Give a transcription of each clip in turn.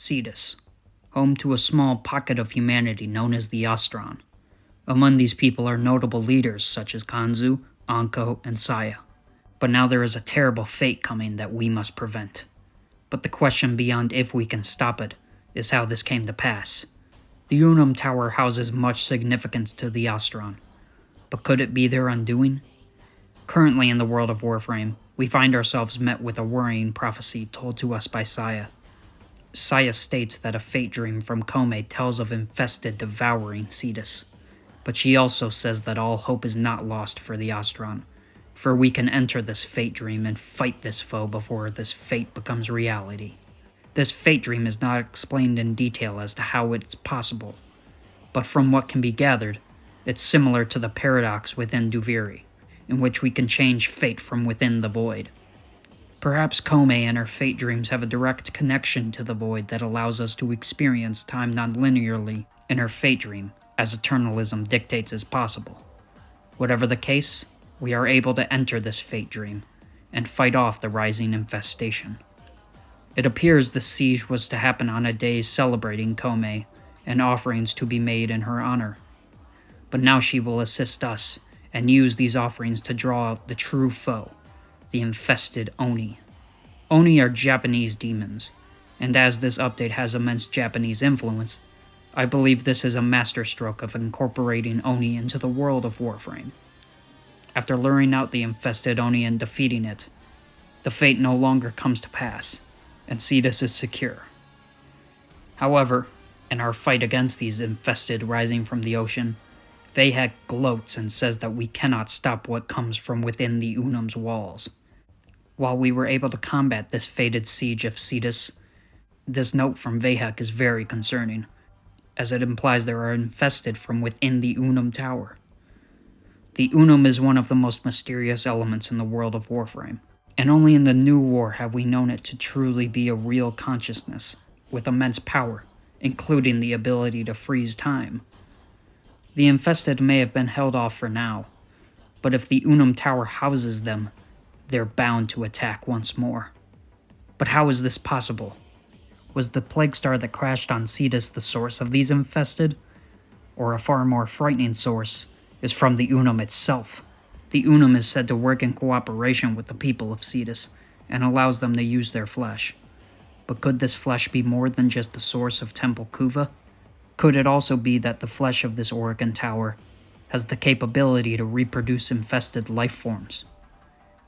Cetus, home to a small pocket of humanity known as the Ostron. Among these people are notable leaders such as Kanzu, Anko, and Saya. But now there is a terrible fate coming that we must prevent. But the question beyond if we can stop it is how this came to pass. The Unum Tower houses much significance to the Ostron, but could it be their undoing? Currently in the world of Warframe, we find ourselves met with a worrying prophecy told to us by Saya. Saya states that a fate dream from Koumei tells of infested devouring Cetus, but she also says that all hope is not lost for the Ostron, for we can enter this fate dream and fight this foe before this fate becomes reality. This fate dream is not explained in detail as to how it's possible, but from what can be gathered, it's similar to the paradox within Duviri, in which we can change fate from within the void. Perhaps Koumei and her fate dreams have a direct connection to the void that allows us to experience time non-linearly in her fate dream, as eternalism dictates is possible. Whatever the case, we are able to enter this fate dream and fight off the rising infestation. It appears the siege was to happen on a day celebrating Koumei and offerings to be made in her honor. But now she will assist us and use these offerings to draw out the true foe, the infested Oni. Oni are Japanese demons, and as this update has immense Japanese influence, I believe this is a masterstroke of incorporating Oni into the world of Warframe. After luring out the infested Oni and defeating it, the fate no longer comes to pass, and Cetus is secure. However, in our fight against these infested rising from the ocean, Vahak gloats and says that we cannot stop what comes from within the Unum's walls. While we were able to combat this fated siege of Cetus, this note from Vahak is very concerning, as it implies there are infested from within the Unum Tower. The Unum is one of the most mysterious elements in the world of Warframe, and only in the New War have we known it to truly be a real consciousness, with immense power, including the ability to freeze time. The infested may have been held off for now, but if the Unum Tower houses them, they're bound to attack once more. But how is this possible? Was the plague star that crashed on Cetus the source of these infested? Or a far more frightening source is from the Unum itself. The Unum is said to work in cooperation with the people of Cetus, and allows them to use their flesh. But could this flesh be more than just the source of Temple Kuva? Could it also be that the flesh of this Oregon Tower has the capability to reproduce infested life forms?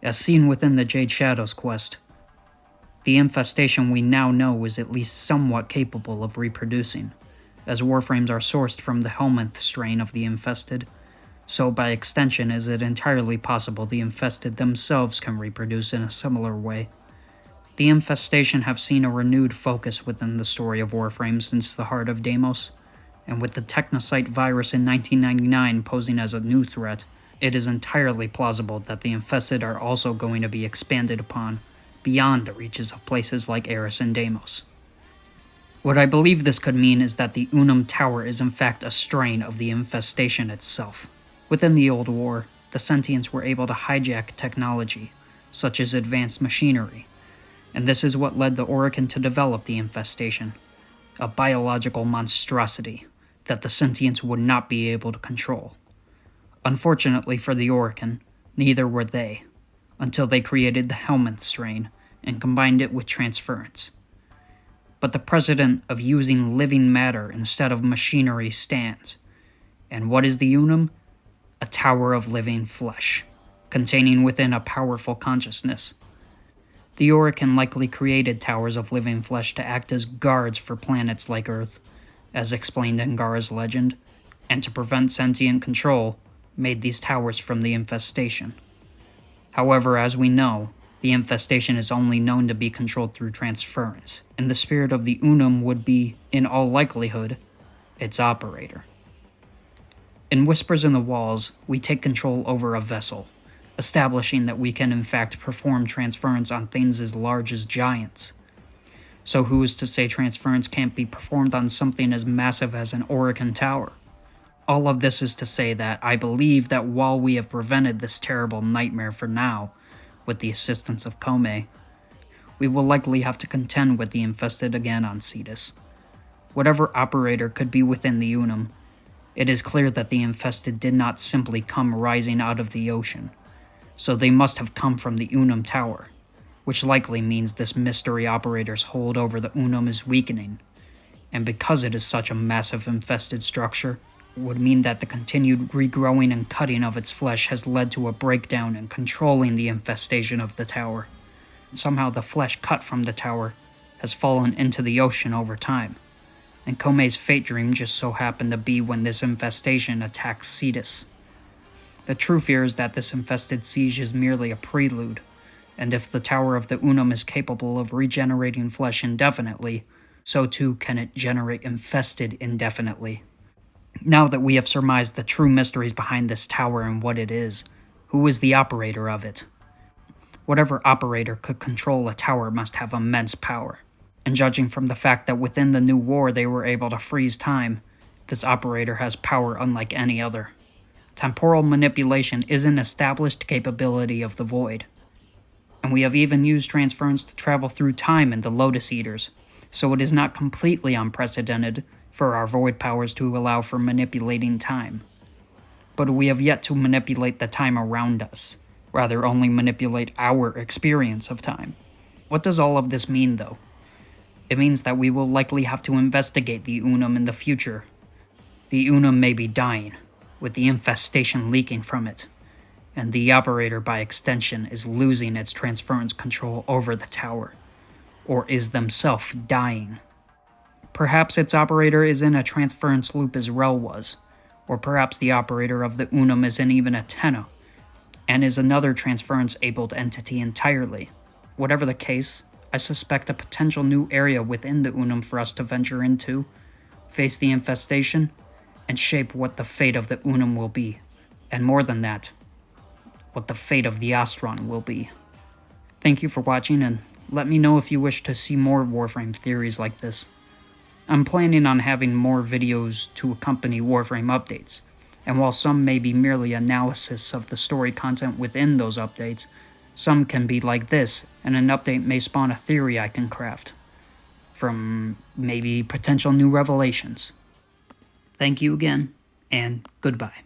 As seen within the Jade Shadows quest, the infestation we now know is at least somewhat capable of reproducing, as Warframes are sourced from the Helminth strain of the infested, so by extension is it entirely possible the infested themselves can reproduce in a similar way. The infestation have seen a renewed focus within the story of Warframe since the Heart of Deimos, and with the Technocyte virus in 1999 posing as a new threat, it is entirely plausible that the infested are also going to be expanded upon beyond the reaches of places like Eris and Deimos. What I believe this could mean is that the Unum Tower is in fact a strain of the infestation itself. Within the Old War, the Sentients were able to hijack technology, such as advanced machinery, and this is what led the Orokin to develop the infestation, a biological monstrosity that the Sentients would not be able to control. Unfortunately for the Orokin, neither were they, until they created the Helminth strain and combined it with transference. But the precedent of using living matter instead of machinery stands. And what is the Unum? A tower of living flesh, containing within a powerful consciousness. The Orokin likely created towers of living flesh to act as guards for planets like Earth, as explained in Gara's legend, and to prevent sentient control, made these towers from the infestation. However, as we know, the infestation is only known to be controlled through transference, and the spirit of the Unum would be, in all likelihood, its operator. In Whispers in the Walls, we take control over a vessel, establishing that we can in fact perform transference on things as large as giants. So who is to say transference can't be performed on something as massive as an Orokin Tower? All of this is to say that I believe that while we have prevented this terrible nightmare for now, with the assistance of Koumei, we will likely have to contend with the infested again on Cetus. Whatever operator could be within the Unum, it is clear that the infested did not simply come rising out of the ocean, so they must have come from the Unum Tower, which likely means this mystery operator's hold over the Unum is weakening, and because it is such a massive infested structure, it would mean that the continued regrowing and cutting of its flesh has led to a breakdown in controlling the infestation of the tower. Somehow the flesh cut from the tower has fallen into the ocean over time, and Koumei's fate dream just so happened to be when this infestation attacks Cetus. The true fear is that this infested siege is merely a prelude, and if the Tower of the Unum is capable of regenerating flesh indefinitely, so too can it generate infested indefinitely. Now that we have surmised the true mysteries behind this tower and what it is, who is the operator of it? Whatever operator could control a tower must have immense power. And judging from the fact that within the new war they were able to freeze time, this operator has power unlike any other. Temporal manipulation is an established capability of the Void, and we have even used transference to travel through time in the Lotus Eaters, so it is not completely unprecedented for our Void powers to allow for manipulating time. But we have yet to manipulate the time around us, rather only manipulate our experience of time. What does all of this mean, though? It means that we will likely have to investigate the Unum in the future. The Unum may be dying, with the infestation leaking from it, and the operator by extension is losing its transference control over the tower, or is themselves dying. Perhaps its operator is in a transference loop as Rel was, or perhaps the operator of the Unum is in even a Tenna, and is another transference-abled entity entirely. Whatever the case, I suspect a potential new area within the Unum for us to venture into, face the infestation, and shape what the fate of the Unum will be. And more than that, what the fate of the Ostron will be. Thank you for watching, and let me know if you wish to see more Warframe theories like this. I'm planning on having more videos to accompany Warframe updates, and while some may be merely analysis of the story content within those updates, some can be like this, and an update may spawn a theory I can craft, from maybe potential new revelations. Thank you again, and goodbye.